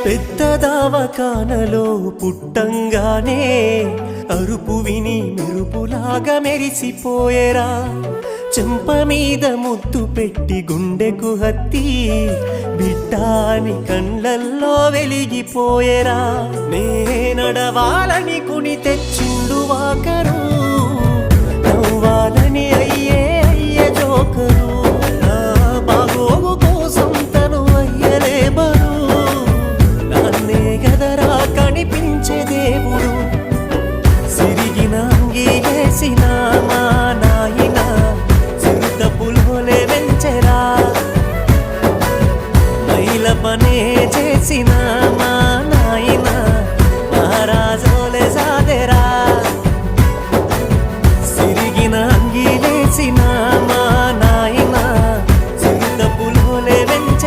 పెద్ద దవాఖానలో పుట్టంగానే అరుపు విని మెరుపులాగా మెరిసిపోయేరా. చెంప మీద ముద్దు పెట్టి గుండెకు హత్తి బిడ్డాని కళ్ళల్లో వెలిగిపోయేరా. నే నడవాలని కుని తెచ్చిండు వాకరు, నవ్వాలని అయ్యే జోకరు. నా బాగోగు కోసం తను అయ్యలే బరు, నాన్నే గదరా కనిపించే దేవుడు. సిరిగిన అంగీలేసిన మా నాయన చిరుత పులోలే వెంచెరా. మైల పనే చేసిన మా